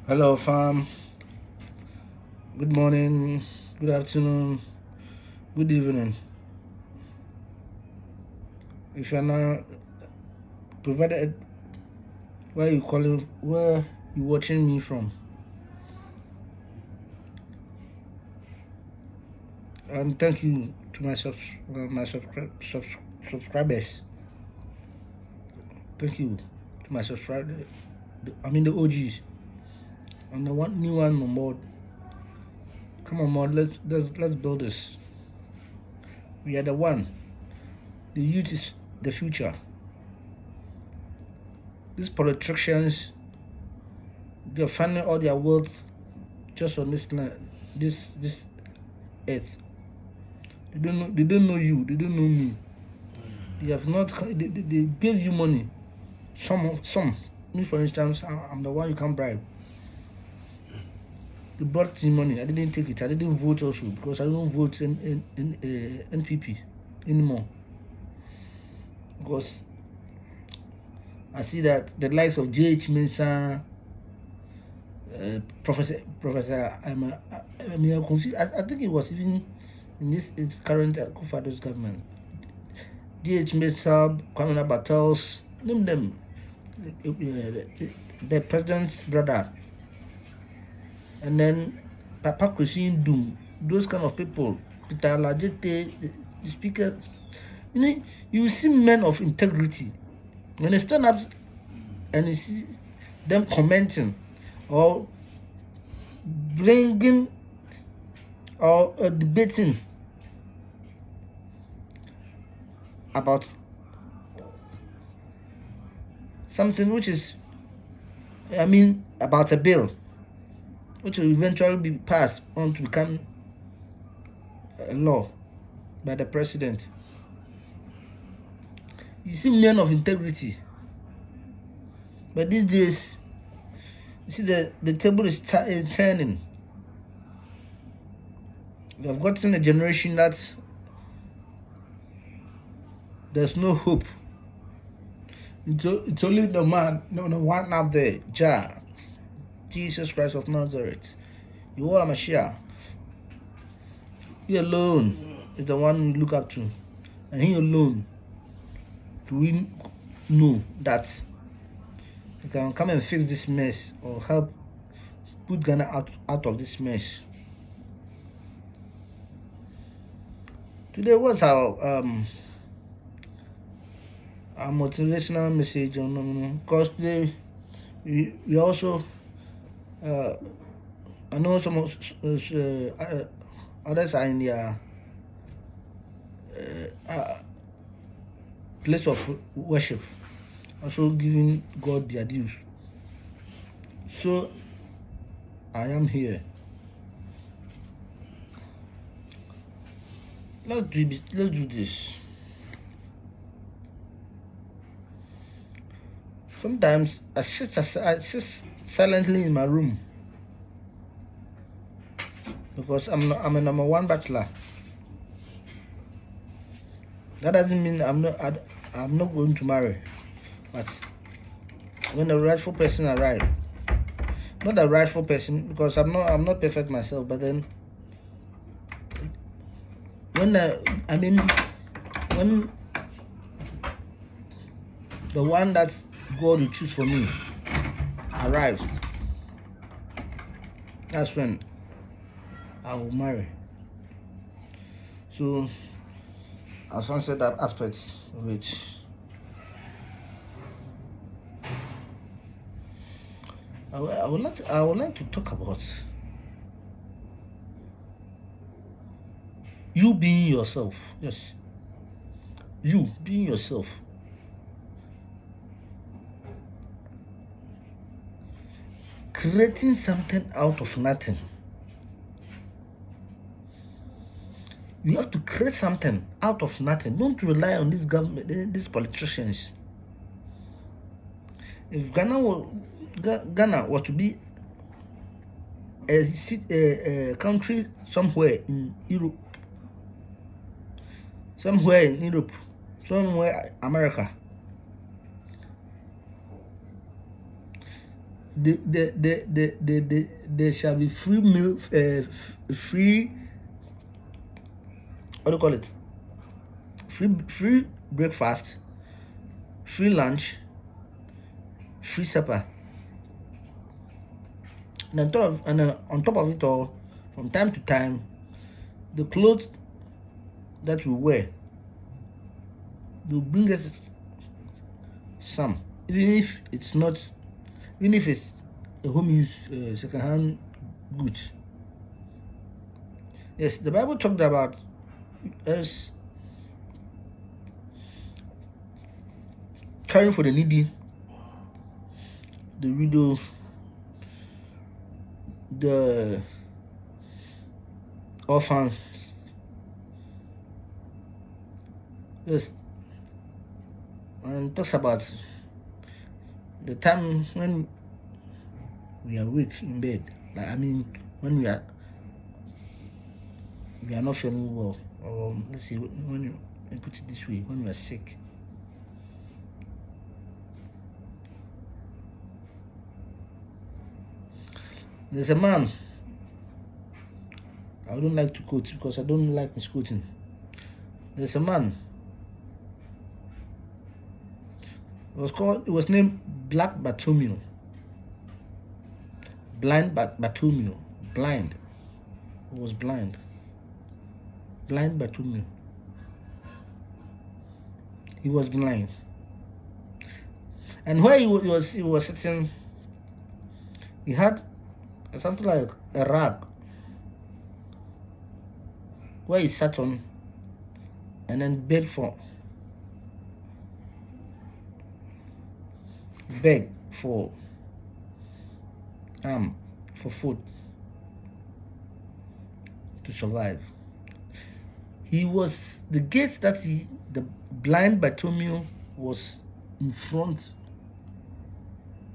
Hello, fam. Good morning, good afternoon, good evening. If you're not provided, where you calling, where you watching me from, and thank you to my subscribers. Thank you to my subscribers. I mean the OGs, and the one new one on board. Come on, board. Let's build this. We are the one. The youth is the future. These politicians, they're finding all their wealth just on this land, this earth. They don't know you. They don't know me. They have not. They gave you money. Some. Me, for instance, I'm the one you can't bribe. They brought me money. I didn't take it. I didn't vote also because I don't vote in NPP anymore. Because I see that the likes of J.H. Mensah, Professor, I'm confused. I think it was even in this current Kufado's government. J.H. Mensah, Kwame Battles, name them. The president's brother, and then Papa Kusin Doom, those kind of people, Peter Lajete, the speakers. You see men of integrity when they stand up and you see them commenting or bringing or debating about something which is, about a bill which will eventually be passed on to become a law by the president. You see men of integrity. But these days, you see the table is turning. We have gotten a generation that there's no hope. It's only the one out there, Jesus Christ of Nazareth. You are Mashiach. He alone is the one we look up to. And he alone do we know that he can come and fix this mess or help put Ghana out of this mess. Today, what's our motivational message on? Because today we also I know some others are in their place of worship, also giving God their dues. So I am here. Let's do this. Sometimes I sit silently in my room because I'm a number one bachelor. That doesn't mean I'm not going to marry, but when the rightful person arrives, not the rightful person, because I'm not perfect myself, but then when when the one that God will choose for me arrives, that's when I will marry. So as one said, that aspect which I would like to talk about you being yourself. Yes, you being yourself. Creating something out of nothing. You have to create something out of nothing. Don't rely on this government, these politicians. If Ghana was to be a country somewhere in Europe, somewhere America, there shall be free meal, free, what do you call it? Free breakfast, free lunch, free supper. And on top of it all, from time to time, the clothes that we wear, they'll bring us some, even if it's a home use second-hand goods. Yes, the Bible talked about us caring for the needy, the widow, the orphans. Yes, and it talks about the time when we are weak in bed. Like, I mean, when we are not feeling well, or let's see, when you put it this way, when we are sick. There's a man, I don't like to quote because I don't like misquoting. There's a man. It was named Black Bartholomew. Blind Bartholomew. Blind. He was blind. Blind Bartholomew. He was blind. And where he was sitting, he had something like a rag where he sat on and then begged for food to survive. He was the gate that the blind Bartholomew was in front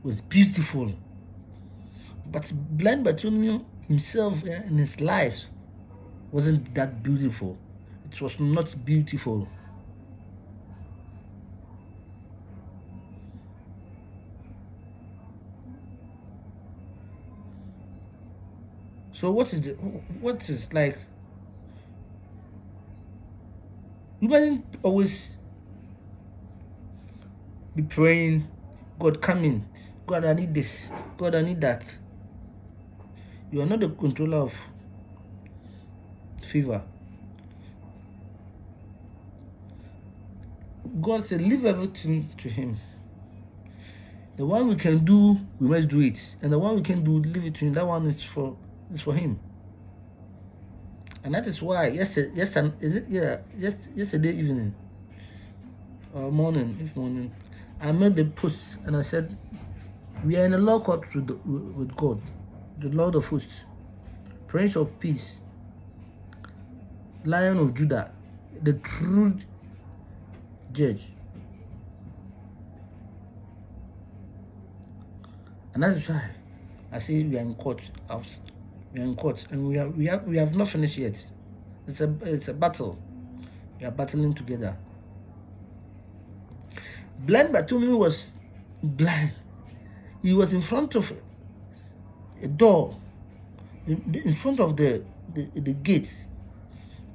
was beautiful, but blind Bartholomew himself in his life wasn't that beautiful. It was not beautiful. So what is like, you mustn't always be praying, God come in, God I need this, God I need that. You are not the controller of fever. God said leave everything to him. The one we can do, we must do it, and the one we can do, leave it to him. That one is for him. And that is why yesterday evening or morning, I made the post and I said, we are in a law court with God, the Lord of hosts, Prince of Peace, Lion of Judah, the true judge. And that is why I say we are in court. We are in court, and we have not finished yet. It's a battle. We are battling together. Blind Bartholomew was blind. He was in front of a door, in front of the gate,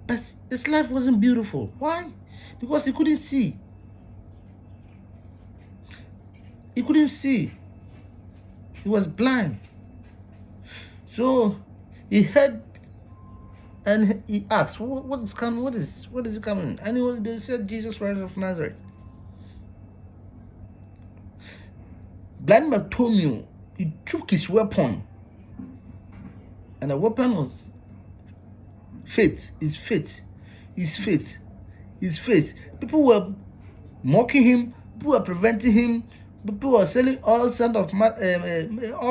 but his life wasn't beautiful. Why? Because he couldn't see. He couldn't see. He was blind. So he heard and he asked, what is coming? What is coming? And they said, Jesus Christ of Nazareth. Blind Bartholomew, he took his weapon, and the weapon was faith. His faith. His faith. His faith. People were mocking him. People were preventing him. People were selling all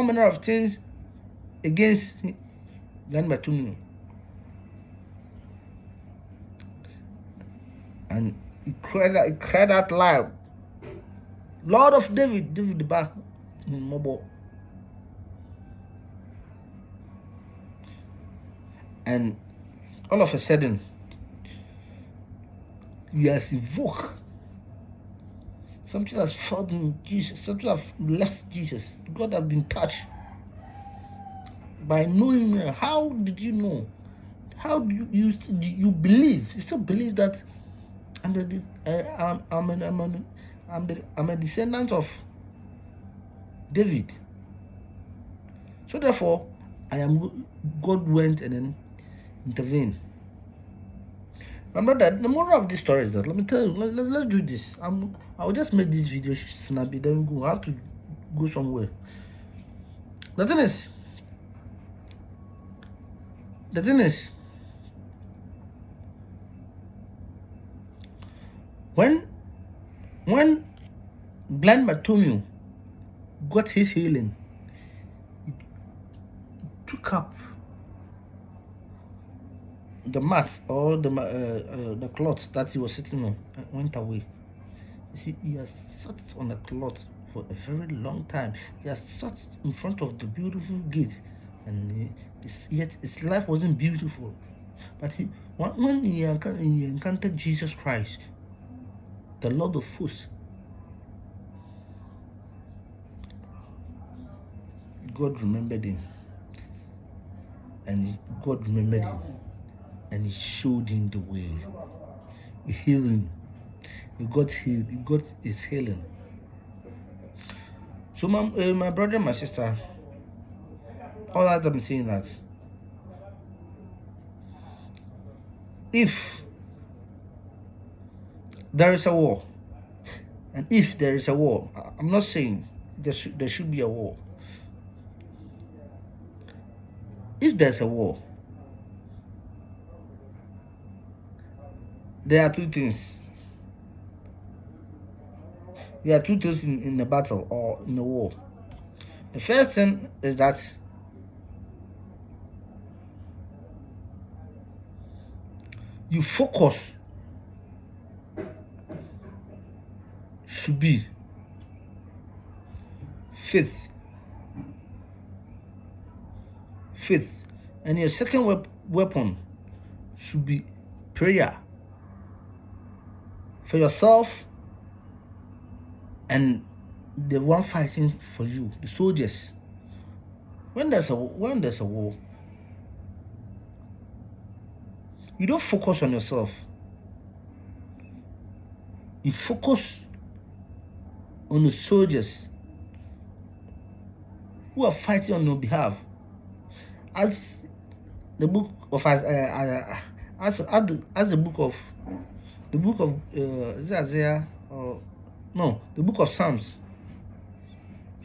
manner of things against Blind Bartholomew. And he cried out loud, Lord of David the back mobile. And all of a sudden, he has evoked Something has felt in Jesus. Something has left Jesus. God has been touched by knowing me. How did you know? How do you believe? You still believe that I'm a descendant of David. So therefore, God went and then intervened. Remember that the moral of this story is that, let me tell you, let's do this. I'll just make this video snappy, then go. I have to go somewhere. The thing is, when blind Bartimaeus got his healing, he took up the mat or the cloth that he was sitting on and went away. You see, he has sat on the cloth for a very long time. He has sat in front of the beautiful gate, and yet his life wasn't beautiful. But when he encountered Jesus Christ, the Lord of hosts, God remembered him, and God remembered him, and he showed him the way. He healed him. He got healed. He got his healing. So my brother, my sister, all that I'm saying that if there is a war, and if there is a war, I'm not saying there should be a war. If there's a war, there are two things. There are two things in a battle or in a war. The first thing is that your focus should be faith. And your second weapon should be prayer for yourself and the one fighting for you, the soldiers. When there's a war, you don't focus on yourself. You focus on the soldiers who are fighting on your behalf. As the book of as the book of is it Isaiah or no, the book of Psalms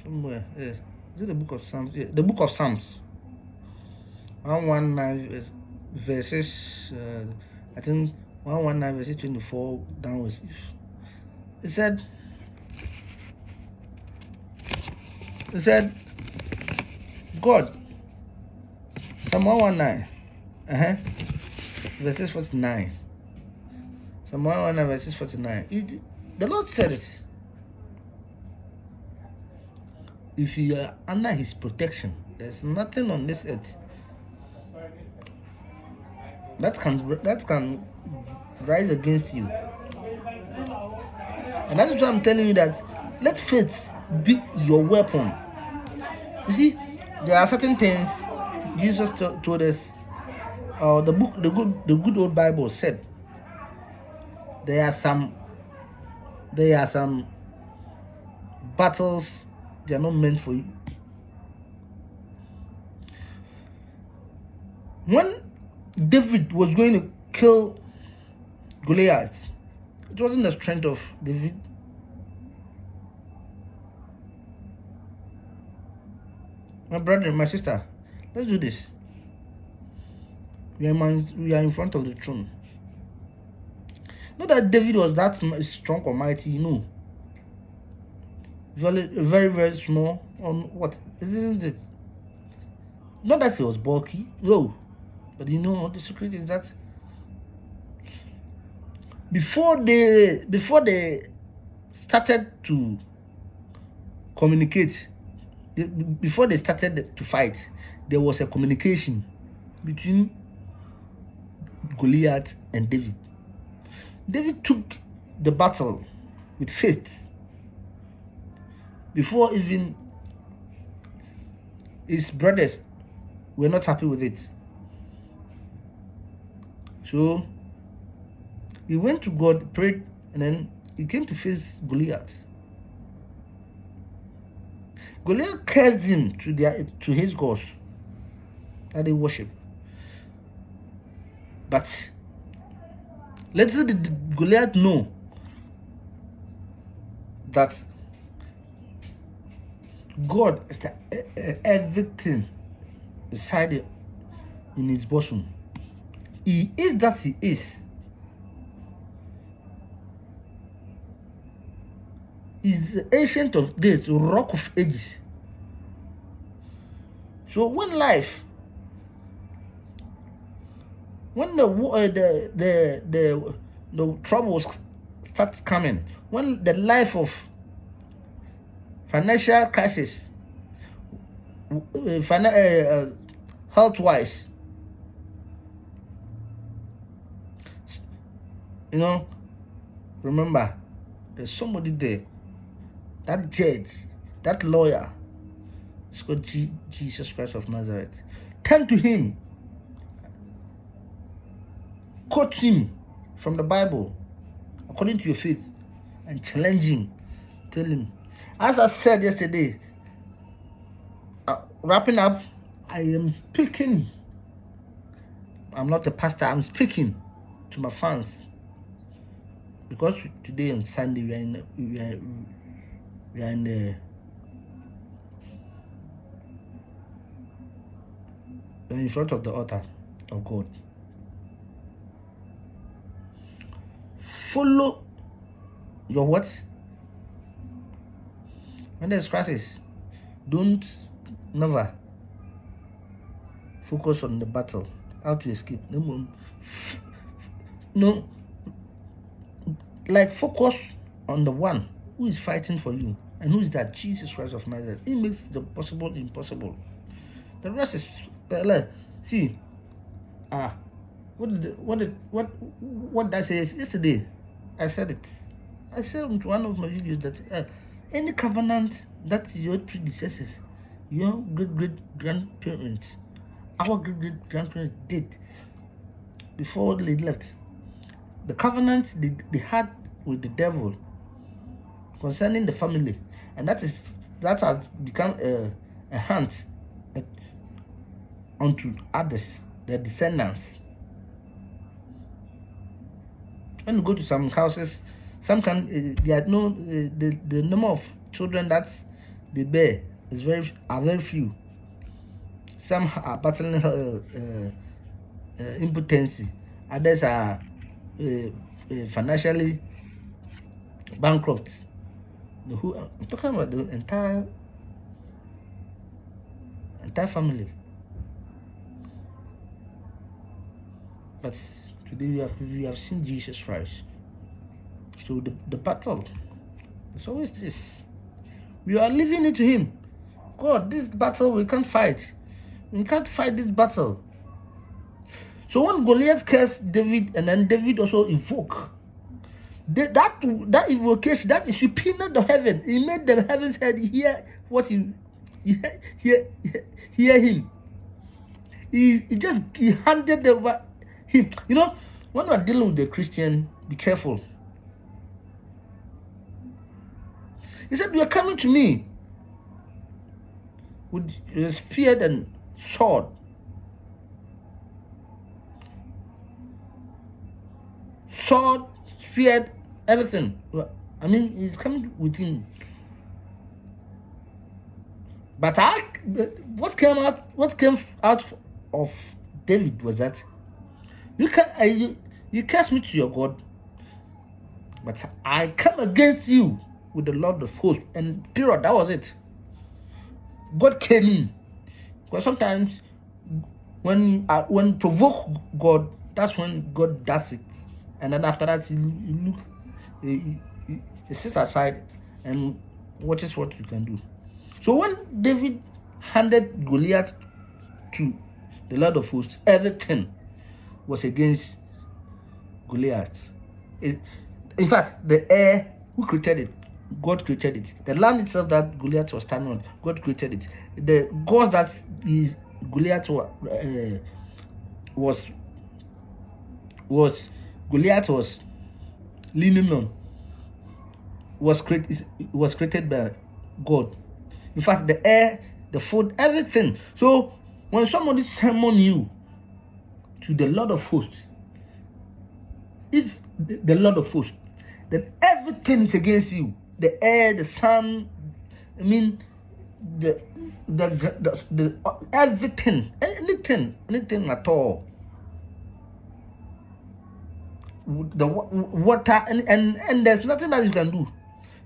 somewhere. Yes, is it the book of Psalms? Yeah, the book of Psalms 119 verses I think 119 verses 24 downwards. It said God, Psalm 119 verses 49. Psalm 119 verses 49. The Lord said it. If you are under his protection, there's nothing on this earth that can rise against you. And that is why I'm telling you that let faith be your weapon. You see, there are certain things Jesus told us. The good old Bible said there are some battles, they are not meant for you. When David was going to kill Goliath, it wasn't the strength of David. My brother, my sister, let's do this. We are in front of the throne. Not that David was that strong or mighty, no. Very, very, very small. On what? Isn't it? Not that he was bulky, no. But you know the secret is that before they started to communicate, before they started to fight, there was a communication between Goliath and David. David took the battle with faith. before even his brothers were not happy with it. So he went to God, prayed, and then he came to face Goliath. Goliath cursed him to his gods that they worship. But little did Goliath know that God is everything beside it in his bosom. He is that he is. He's the ancient of days, rock of ages. So when the troubles starts coming, when the life of financial crisis, health-wise, remember, there's somebody there, that judge, that lawyer. It's called Jesus Christ of Nazareth. Turn to him, quote him from the Bible according to your faith, and challenge him. Tell him, as I said yesterday, wrapping up, I am speaking. I'm not a pastor. I'm speaking to my fans, because today on Sunday we are in front of the altar of God. Follow your what? When there's crisis, don't never focus on the battle, how to escape. No, like focus on the one who is fighting for you. And who is that? Jesus Christ of Nazareth. He makes the possible impossible. The rest is see. What did I say yesterday? I said it. I said in one of my videos that any covenant that your predecessors, your great-great-grandparents, our great-great-grandparents did before they left, the covenant they had with the devil concerning the family, and that has become a hunt unto others, their descendants. When you go to some houses, there are no the number of children that they bear is very few. Some are battling impotency. Others are financially bankrupt. I'm talking about the entire family. But today we have seen Jesus Christ. So the battle, it's always this. We are leaving it to him. God, this battle we can't fight. We can't fight this battle. So when Goliath cursed David, and then David also invoked, that invocation, that is subpoenaed the heaven. He made the heavens hear what hear him. He handed over him. When you are dealing with the Christian, be careful. He said, "You are coming to me with a spear and sword." Sword, spear, everything. I mean, he's coming with him. But what came out of David was that you cast me to your God, but I come against you with the Lord of hosts. And period. That was it. God came in, because sometimes when provoke God, that's when God does it. And then after that, he sits aside and watches what you can do. So when David handed Goliath to the Lord of hosts, everything was against Goliath. In fact, the air who created it God created it. The land itself that Goliath was standing on, God created it. The God that is Goliath was Goliath was leaning on was created by God. In fact, the air, the food, everything. So when somebody summon you to the Lord of hosts, if the Lord of hosts, then everything is against you. The air, the sun, I mean, the everything, anything at all. The water and there's nothing that you can do,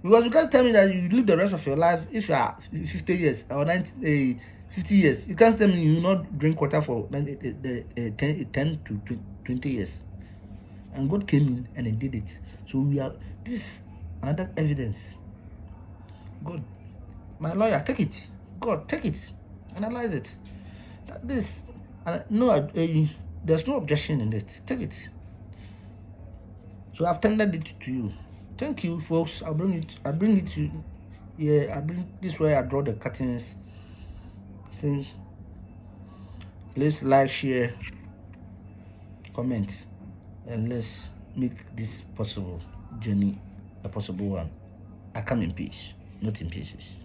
because you can't tell me that you live the rest of your life if you are 50 years or 50 years. You can't tell me you will not drink water for 10 to 20 years. And God came in and He did it. So we are this another evidence. God, my lawyer, take it. God, take it, analyze it. That this, no, there's no objection in this. Take it. So I've tendered it to you. Thank you, folks. I bring it to I bring this way. I draw the curtains. Please like, share, comment, and let's make this possible journey a possible one. I come in peace, not in pieces.